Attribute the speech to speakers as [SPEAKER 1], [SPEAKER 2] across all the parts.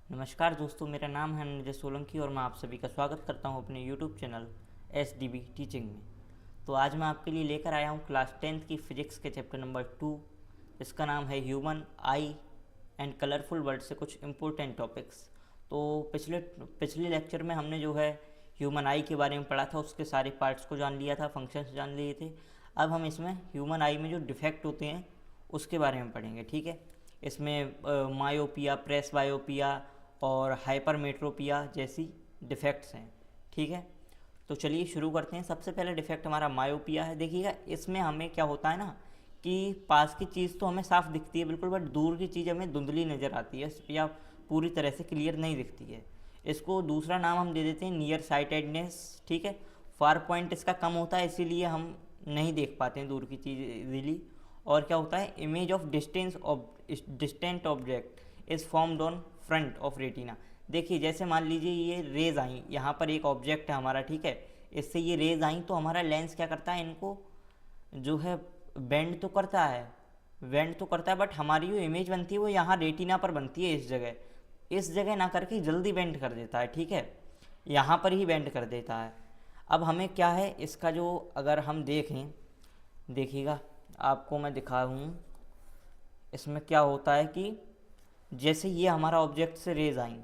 [SPEAKER 1] नमस्कार दोस्तों, मेरा नाम है अनुजय सोलंकी और मैं आप सभी का स्वागत करता हूं अपने यूट्यूब चैनल SDB टीचिंग में। तो आज मैं आपके लिए लेकर आया हूं क्लास 10th की फिजिक्स के चैप्टर नंबर 2। इसका नाम है human I and colourful word से कुछ इम्पोर्टेंट टॉपिक्स। तो पिछले लेक्चर में हमने जो है ह्यूमन आई के बारे में पढ़ा था, उसके सारे पार्ट्स को जान लिया था, फंक्शंस जान लिए थे। अब हम इसमें ह्यूमन आई में जो डिफेक्ट होते हैं उसके बारे में पढ़ेंगे, ठीक है। इसमें मायोपिया, प्रेस बायोपिया और हाइपरमेट्रोपिया जैसी डिफेक्ट्स हैं, ठीक है। तो चलिए शुरू करते हैं। सबसे पहला डिफेक्ट हमारा मायोपिया है। देखिएगा, इसमें हमें क्या होता है ना कि पास की चीज़ तो हमें साफ दिखती है बिल्कुल, बट दूर की चीज़ हमें धुंधली नज़र आती है या पूरी तरह से क्लियर नहीं दिखती है। इसको दूसरा नाम हम दे देते हैं नियर साइटेडनेस, ठीक है। फार पॉइंट इसका कम होता है, इसीलिए हम नहीं देख पाते हैं दूर की चीज़ इजीली। और क्या होता है, image of distant object is formed on front of retina. देखिए, जैसे मान लीजिए ये रेज आई, यहाँ पर एक ऑब्जेक्ट है हमारा, ठीक है। इससे ये रेज आई तो हमारा लेंस क्या करता है, इनको जो है बेंड तो करता है, बट हमारी जो इमेज बनती है वो यहाँ रेटिना पर बनती है। इस जगह ना करके जल्दी बेंड कर देता है, ठीक है। यहाँ पर ही बेंड कर देता है। अब हमें क्या है इसका जो, अगर हम देखें, देखिएगा आपको मैं दिखाऊँ, इसमें क्या होता है कि जैसे ये हमारा ऑब्जेक्ट से रेज आई,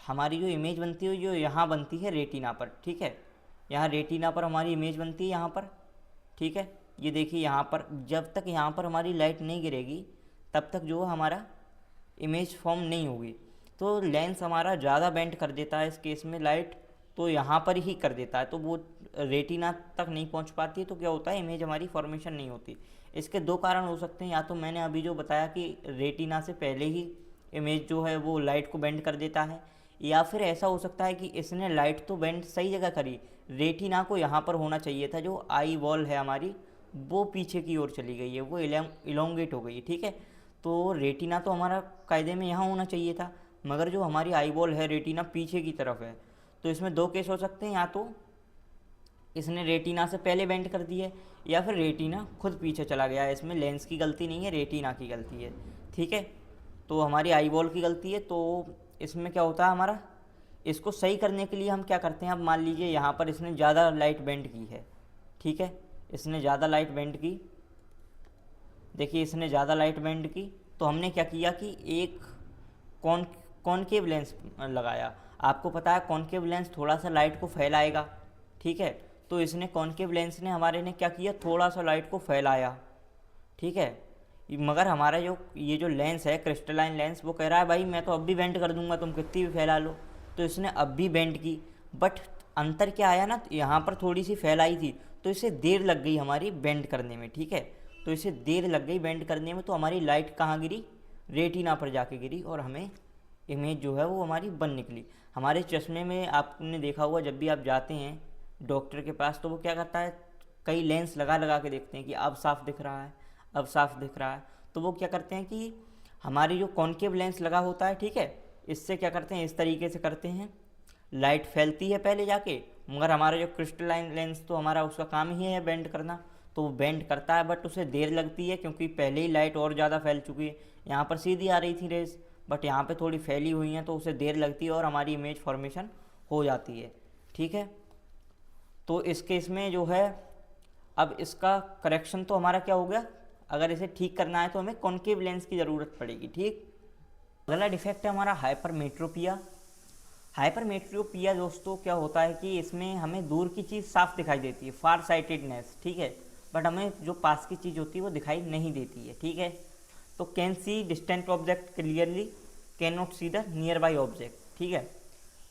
[SPEAKER 1] हमारी जो इमेज बनती है जो यहाँ बनती है रेटिना पर, ठीक है। यहाँ रेटिना पर हमारी इमेज बनती है यहाँ पर, ठीक है। ये देखिए यहाँ पर जब तक यहाँ पर हमारी लाइट नहीं गिरेगी तब तक जो हमारा इमेज फॉर्म नहीं होगी। तो लेंस हमारा ज़्यादा बेंड कर देता है इस केस में, लाइट तो यहाँ पर ही कर देता है, तो वो रेटिना तक नहीं पहुँच पाती है। तो क्या होता है, इमेज हमारी फॉर्मेशन नहीं होती। इसके दो कारण हो सकते हैं, या तो मैंने अभी जो बताया कि रेटिना से पहले ही इमेज जो है वो लाइट को बेंड कर देता है, या फिर ऐसा हो सकता है कि इसने लाइट तो बेंड सही जगह करी, रेटिना को यहाँ पर होना चाहिए था, जो आई वॉल है हमारी वो पीछे की ओर चली गई है, वो इलोंगेट हो गई है, ठीक है। तो रेटिना तो हमारा कायदे में यहाँ होना चाहिए था, मगर जो हमारी आई बॉल है रेटिना पीछे की तरफ है। तो इसमें दो केस हो सकते हैं, या तो इसने रेटिना से पहले बेंड कर दी है, या फिर रेटिना खुद पीछे चला गया है। इसमें लेंस की गलती नहीं है, रेटिना की गलती है, ठीक है। तो हमारी आई बॉल की गलती है। तो इसमें क्या होता है हमारा, इसको सही करने के लिए हम क्या करते हैं, अब मान लीजिए यहाँ पर इसने ज़्यादा लाइट बेंड की है, ठीक है। इसने ज़्यादा लाइट बेंड की, देखिए इसने ज़्यादा लाइट बेंड की, तो हमने क्या किया कि एक कॉन कॉनकेव लेंस लगाया। आपको पता है कॉनकेव लेंस थोड़ा सा लाइट को फैलाएगा, ठीक है। तो इसने कॉनकेव लेंस ने हमारे ने क्या किया, थोड़ा सा लाइट को फैलाया, ठीक है। मगर हमारा जो ये जो लेंस है क्रिस्टलाइन लेंस, वो कह रहा है भाई मैं तो अब भी बेंड कर दूंगा, तुम कितनी भी फैला लो। तो इसने अब भी बेंड की, बट अंतर क्या आया ना, यहाँ पर थोड़ी सी फैलाई थी तो इसे देर लग गई हमारी बेंड करने में, ठीक है। तो इसे देर लग गई बेंड करने में, तो हमारी लाइट कहाँ गिरी, रेटिना पर जाके गिरी, और हमें इमेज जो है वो हमारी बन निकली। हमारे चश्मे में आपने देखा होगा, जब भी आप जाते हैं डॉक्टर के पास तो वो क्या करता है, कई लेंस लगा लगा के देखते हैं कि अब साफ दिख रहा है, अब साफ दिख रहा है। तो वो क्या करते हैं कि हमारी जो कॉनकेव लेंस लगा होता है, ठीक है, इससे क्या करते हैं, इस तरीके से करते हैं, लाइट फैलती है पहले जाके, मगर हमारा जो क्रिस्टलाइन लेंस तो हमारा उसका काम ही है बेंड करना, तो वो बेंड करता है, बट उसे देर लगती है क्योंकि पहले ही लाइट और ज़्यादा फैल चुकी है। यहाँ पर सीधी आ रही थी रेस, बट यहाँ पे थोड़ी फैली हुई हैं, तो उसे देर लगती है और हमारी इमेज फॉर्मेशन हो जाती है, ठीक है। तो इस केस में जो है, अब इसका करेक्शन तो हमारा क्या हो गया, अगर इसे ठीक करना है तो हमें कॉनकेव लेंस की ज़रूरत पड़ेगी, ठीक। अगला डिफेक्ट है हमारा हाइपरमेट्रोपिया। हाइपरमेट्रोपिया दोस्तों क्या होता है कि इसमें हमें दूर की चीज़ साफ दिखाई देती है, फार साइटेडनेस, ठीक है, बट हमें जो पास की चीज़ होती है वो दिखाई नहीं देती है, ठीक है। तो can see distant object clearly, can not see the near by object, ठीक है।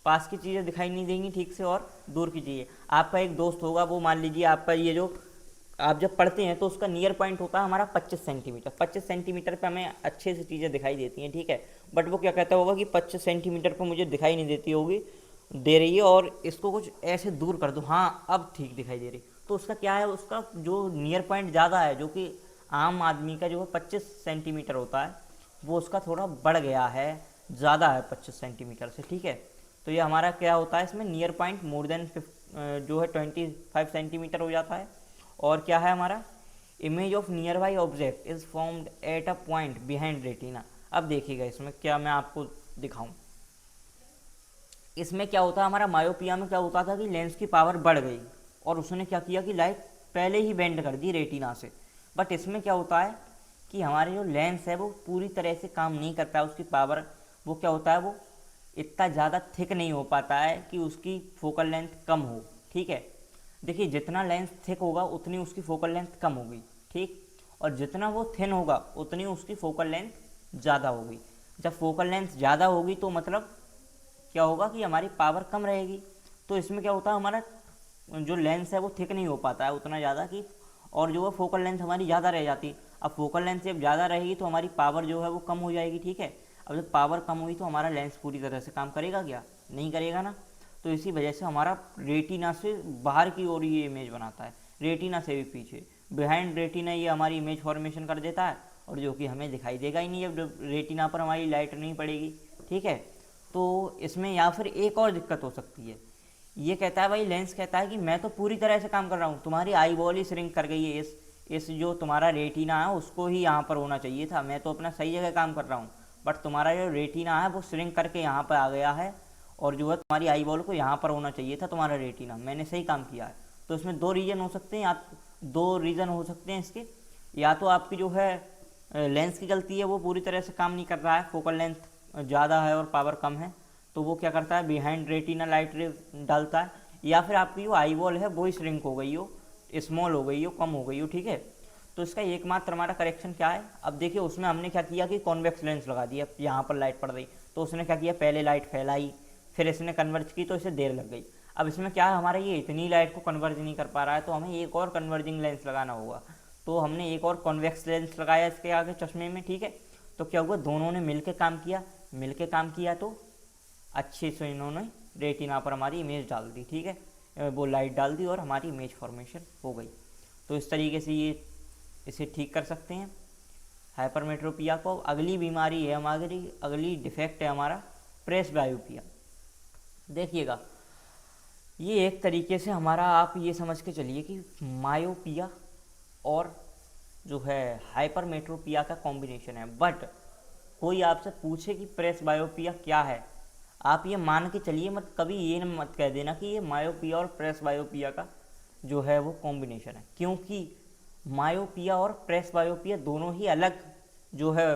[SPEAKER 1] पास की चीज़ें दिखाई नहीं देंगी ठीक से, और दूर की चीज़ें। आपका एक दोस्त होगा, वो मान लीजिए आपका ये जो आप जब पढ़ते हैं तो उसका नियर पॉइंट होता है हमारा 25 सेंटीमीटर। 25 सेंटीमीटर पे हमें अच्छे से चीज़ें दिखाई देती हैं, ठीक है। बट वो क्या कहता होगा कि 25 सेंटीमीटर पे मुझे दिखाई नहीं देती होगी, दे रही है, और इसको कुछ ऐसे दूर कर दो, हाँ अब ठीक दिखाई दे रही। तो उसका क्या है, उसका जो नियर पॉइंट ज़्यादा है, जो कि आम आदमी का जो है 25 सेंटीमीटर होता है, वो उसका थोड़ा बढ़ गया है, ज़्यादा है 25 सेंटीमीटर से, ठीक है। तो ये हमारा क्या होता है, इसमें नियर पॉइंट मोर देन जो है 25 सेंटीमीटर हो जाता है। और क्या है हमारा, image of near by object is formed at a point behind retina. अब देखिएगा इसमें क्या मैं आपको दिखाऊं। इसमें क्या होता है, हमारा मायोपिया में क्या होता था कि लेंस की पावर बढ़ गई और उसने क्या किया कि लाइट पहले ही बेंड कर दी रेटिना से। बट इसमें क्या होता है कि हमारे जो लेंस है वो पूरी तरह से काम नहीं करता है, उसकी पावर वो क्या होता है, वो इतना ज़्यादा थिक नहीं हो पाता है कि उसकी फोकल लेंथ कम हो। ठीक है, देखिए जितना लेंस थिक होगा उतनी उसकी फोकल लेंथ कम होगी, ठीक, और जितना वो थिन होगा उतनी उसकी फोकल लेंथ ज़्यादा होगी। जब फोकल लेंथ ज़्यादा होगी तो मतलब क्या होगा कि हमारी पावर कम रहेगी। तो इसमें क्या होता है, हमारा जो लेंस है वो थिक नहीं हो पाता है उतना ज़्यादा कि, और जो है फोकल लेंथ हमारी ज़्यादा रह जाती है। अब फोकल लेंथ जब ज़्यादा रहेगी तो हमारी पावर जो है वो कम हो जाएगी। ठीक है, अब जब पावर कम हुई तो हमारा लेंस पूरी तरह से काम करेगा क्या, नहीं करेगा ना। तो इसी वजह से हमारा रेटिना से बाहर की ओर ये इमेज बनाता है, रेटिना से भी पीछे, बिहाइंड रेटिना ये हमारी इमेज फॉर्मेशन कर देता है, और जो कि हमें दिखाई देगा ही नहीं जब रेटिना पर हमारी लाइट नहीं पड़ेगी। ठीक है, तो इसमें या फिर एक और दिक्कत हो सकती है, ये कहता है भाई, लेंस कहता है कि मैं तो पूरी तरह से काम कर रहा हूँ, तुम्हारी आई बॉल ही श्रिंक कर गई है, इस जो तुम्हारा रेटिना है उसको ही यहाँ पर होना चाहिए था, मैं तो अपना सही जगह काम कर रहा हूँ, बट तुम्हारा जो रेटिना है वो श्रिंक करके यहाँ पर आ गया है, और जो है तुम्हारी आई बॉल को यहाँ पर होना चाहिए था तुम्हारा रेटिना, मैंने सही काम किया है। तो इसमें दो रीज़न हो सकते हैं, या दो रीज़न हो सकते हैं इसके, या तो आपकी जो है लेंस की गलती है, वो पूरी तरह से काम नहीं कर रहा है, फोकल लेंथ ज़्यादा है और पावर कम है, तो वो क्या करता है बिहाइंड रेटिना लाइट रे डालता है, या फिर आपकी जो आई बॉल है वो ही श्रिंक हो गई हो, स्मॉल हो गई हो, कम हो गई हो। ठीक है, तो इसका एकमात्र हमारा करेक्शन क्या है, अब देखिए उसमें हमने क्या किया कि कॉन्वेक्स लेंस लगा दिया, यहाँ पर लाइट पड़ गई तो उसने क्या किया, पहले लाइट फैलाई, फिर इसने कन्वर्ज की तो इसे देर लग गई। अब इसमें क्या है, हमारा ये इतनी लाइट को कन्वर्ज नहीं कर पा रहा है, तो हमें एक और कन्वर्जिंग लेंस लगाना होगा। तो हमने एक और कॉन्वेक्स लेंस लगाया इसके आगे चश्मे में। ठीक है, तो क्या हुआ, दोनों ने मिलकर काम किया, तो अच्छे से इन्होंने रेटिना पर हमारी इमेज डाल दी। ठीक है, वो लाइट डाल दी और हमारी इमेज फॉर्मेशन हो गई। तो इस तरीके से ये इसे ठीक कर सकते हैं हाइपरमेट्रोपिया को। अगली बीमारी है हमारी, अगली डिफेक्ट है हमारा प्रेसबायोपिया। देखिएगा, ये एक तरीके से हमारा, आप ये समझ के चलिए कि मायोपिया और जो है हाइपरमेट्रोपिया का कॉम्बिनेशन है। बट कोई आपसे पूछे कि प्रेसबायोपिया क्या है, आप ये मान के चलिए, मत कभी ये मत कह देना कि ये मायोपिया और प्रेसबायोपिया का जो है वो कॉम्बिनेशन है, क्योंकि मायोपिया और प्रेसबायोपिया दोनों ही अलग जो है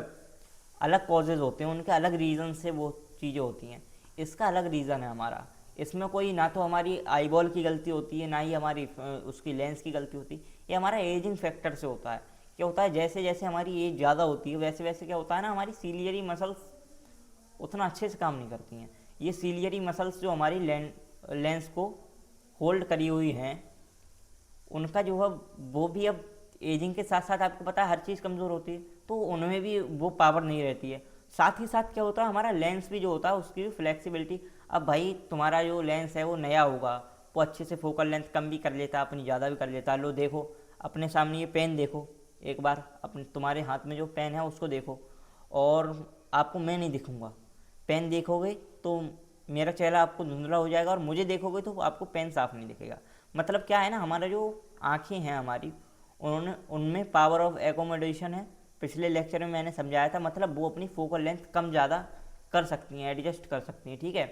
[SPEAKER 1] अलग कॉजेज़ होते हैं, उनके अलग रीज़न से वो चीज़ें होती हैं। इसका अलग रीज़न है हमारा, इसमें कोई ना तो हमारी आई बॉल की गलती होती है, ना ही हमारी उसकी लेंस की गलती होती है, ये हमारा एजिंग फैक्टर से होता है। क्या होता है, जैसे जैसे हमारी एज ज़्यादा होती है वैसे वैसे क्या होता है ना, हमारी सीलियरी मसल्स उतना अच्छे से काम नहीं करती हैं। ये सीलियरी मसल्स जो हमारी लेंस को होल्ड करी हुई हैं, उनका जो है वो भी अब एजिंग के साथ साथ आपको पता है हर चीज़ कमज़ोर होती है, तो उनमें भी वो पावर नहीं रहती है। साथ ही साथ क्या होता है, हमारा लेंस भी जो होता है उसकी भी फ्लेक्सिबिलिटी, अब भाई तुम्हारा जो लेंस है वो नया होगा, वो अच्छे से फोकल लेंथ कम भी कर लेता है, अपनी ज़्यादा भी कर लेता है। लो देखो अपने सामने ये पेन देखो, एक बार अपने तुम्हारे हाथ में जो पेन है उसको देखो, और आपको मैं नहीं दिखूंगा, पेन देखोगे तो मेरा चेहरा आपको धुंधला हो जाएगा, और मुझे देखोगे तो आपको पेन साफ नहीं दिखेगा। मतलब क्या है ना, हमारा जो आँखें हैं हमारी, उन्होंने उनमें पावर ऑफ एकोमोडेशन है, पिछले लेक्चर में मैंने समझाया था, मतलब वो अपनी फोकल लेंथ कम ज़्यादा कर सकती हैं, एडजस्ट कर सकती हैं। ठीक है,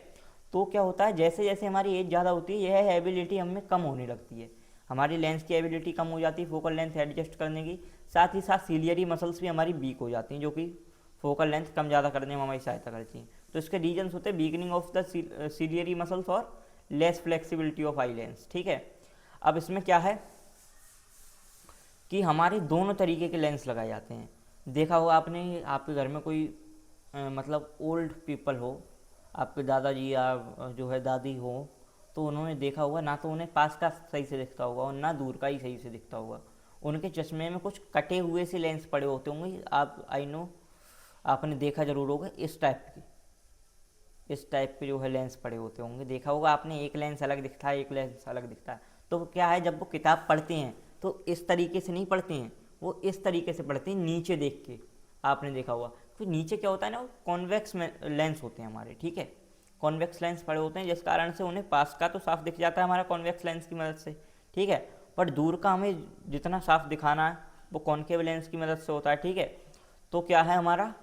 [SPEAKER 1] तो क्या होता है, जैसे जैसे हमारी एज ज़्यादा होती है यह एबिलिटी हमें कम होने लगती है, हमारी लेंस की एबिलिटी कम हो जाती है फोकल लेंथ एडजस्ट करने की। साथ ही साथ सीलियरी मसल्स भी हमारी वीक हो जाती हैं, जो कि फोकल लेंथ कम ज़्यादा करने में हमारी सहायता करती हैं। तो इसके रीजन्स होते हैं weakening of the ciliary muscles और less flexibility of eye lens. ठीक है, अब इसमें क्या है कि हमारे दोनों तरीके के लेंस लगाए जाते हैं। देखा होगा आपने, आपके घर में कोई मतलब ओल्ड पीपल हो, आपके दादाजी या जो है दादी हो, तो उन्होंने देखा होगा ना तो उन्हें पास का सही से दिखता होगा और ना दूर का ही सही से दिखता होगा, उनके चश्मे में कुछ कटे हुए से लेंस पड़े होते होंगे। आप आई नो आपने देखा जरूर होगा, इस टाइप के जो है लेंस पड़े होते होंगे, देखा होगा आपने, एक लेंस अलग दिखता है, एक लेंस अलग दिखता है। तो क्या है, जब वो किताब पढ़ते हैं तो इस तरीके से नहीं पढ़ते हैं, वो इस तरीके से पढ़ते हैं नीचे देख के, आपने देखा होगा। तो नीचे क्या होता है ना, वो कॉन्वेक्स लेंस होते हैं हमारे। ठीक है, कॉन्वेक्स लेंस पड़े होते हैं, जिस कारण से उन्हें पास का तो साफ दिख जाता है हमारा कॉन्वेक्स लेंस की मदद से। ठीक है, पर दूर का हमें जितना साफ दिखाना है वो कॉन्केव लेंस की मदद से होता है। ठीक है, तो क्या है हमारा,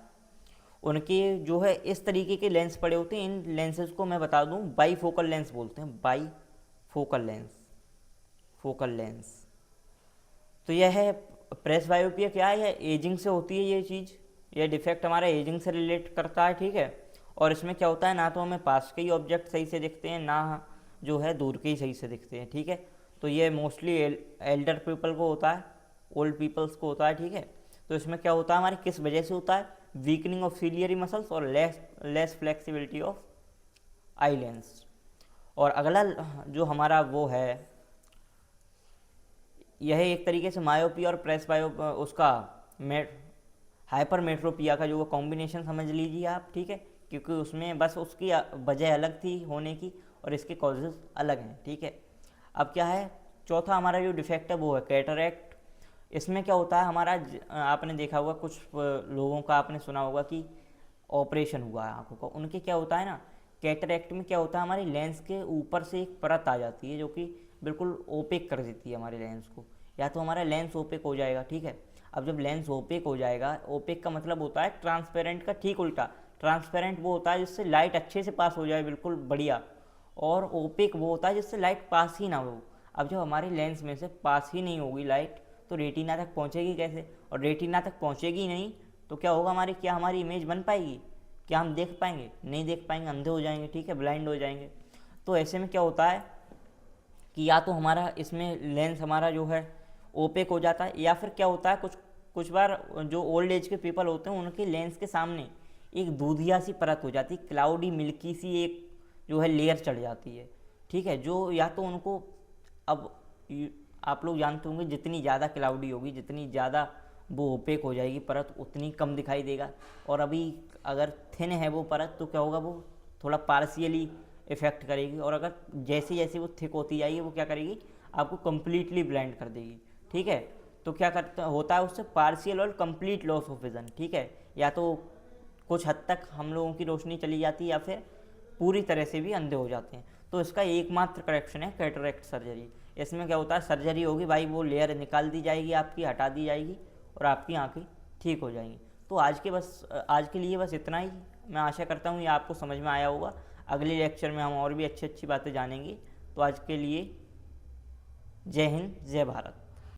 [SPEAKER 1] उनके जो है इस तरीके के लेंस पड़े होते हैं। इन लेंसेज को मैं बता दूं बाई फोकल लेंस बोलते हैं, by focal lens, focal lens. तो यह है प्रेस बायोपिया। क्या है, यह एजिंग से होती है ये चीज़, यह डिफेक्ट हमारा एजिंग से रिलेट करता है, ठीक है। और इसमें क्या होता है, ना तो हमें पास के ही ऑब्जेक्ट सही से दिखते हैं, ना जो है दूर के ही सही से दिखते हैं, ठीक है। तो ये मोस्टली एल्डर पीपल को होता है, ओल्ड पीपल्स को होता है, ठीक है। तो इसमें क्या होता है, हमारी किस वजह से होता है, वीकनिंग ऑफ सीलियरी मसल्स और less flexibility of eye lens. और अगला जो हमारा वो है, यह एक तरीके से मायोपिया और प्रेस बायो उसका हाइपरमेट्रोपिया का जो कॉम्बिनेशन समझ लीजिए आप, ठीक है। क्योंकि उसमें बस उसकी वजह अलग थी होने की और इसके कॉजेज अलग हैं, ठीक है। अब क्या है, चौथा हमारा जो डिफेक्ट है वो है कैटरैक्ट। इसमें क्या होता है हमारा, आपने देखा होगा कुछ लोगों का आपने सुना होगा कि ऑपरेशन हुआ है आंखों का, उनके क्या होता है ना, कैटरैक्ट में क्या होता है, हमारी लेंस के ऊपर से एक परत आ जाती है जो कि बिल्कुल ओपेक कर देती है हमारे लेंस को, या तो हमारा लेंस ओपेक हो जाएगा, ठीक है। अब जब लेंस ओपेक हो जाएगा, ओपेक का मतलब होता है ट्रांसपेरेंट का ठीक उल्टा। ट्रांसपेरेंट वो होता है जिससे लाइट अच्छे से पास हो जाए, बिल्कुल बढ़िया, और ओपेक वो होता है जिससे लाइट पास ही ना हो। अब जब हमारे लेंस में से पास ही नहीं होगी लाइट, तो रेटिना तक पहुंचेगी कैसे, और रेटिना तक पहुंचेगी नहीं तो क्या होगा, हमारी इमेज बन पाएगी, क्या हम देख पाएंगे, नहीं देख पाएंगे, अंधे हो जाएंगे, ठीक है, ब्लाइंड हो जाएंगे। तो ऐसे में क्या होता है कि या तो हमारा इसमें लेंस हमारा जो है ओपेक हो जाता है, या फिर क्या होता है, कुछ बार जो ओल्ड एज के पीपल होते हैं उनके लेंस के सामने एक दूधिया सी परत हो जाती है, क्लाउडी मिल्की सी एक जो है लेयर चढ़ जाती है, ठीक है। जो या तो उनको, अब आप लोग जानते होंगे जितनी ज़्यादा क्लाउडी होगी, जितनी ज़्यादा वो ओपेक हो जाएगी परत, उतनी कम दिखाई देगा। और अभी अगर थिन है वो परत तो क्या होगा, वो थोड़ा पार्शियली इफेक्ट करेगी, और अगर जैसे जैसे वो थिक होती जाएगी वो क्या करेगी, आपको कम्प्लीटली ब्लाइंड कर देगी, ठीक है। तो क्या करता होता है उससे, पार्शियल और कंप्लीट लॉस ऑफ विजन, ठीक है। या तो कुछ हद तक हम लोगों की रोशनी चली जाती है, या फिर पूरी तरह से भी अंधे हो जाते हैं। तो इसका एकमात्र करेक्शन है कैटरैक्ट सर्जरी। इसमें क्या होता है, सर्जरी होगी भाई, वो लेयर निकाल दी जाएगी आपकी, हटा दी जाएगी, और आपकी आंखें ठीक हो जाएंगी। तो आज के लिए बस इतना ही। मैं आशा करता हूँ ये आपको समझ में आया होगा। अगले लेक्चर में हम और भी अच्छी अच्छी बातें जानेंगे। तो आज के लिए जय हिंद, जय भारत।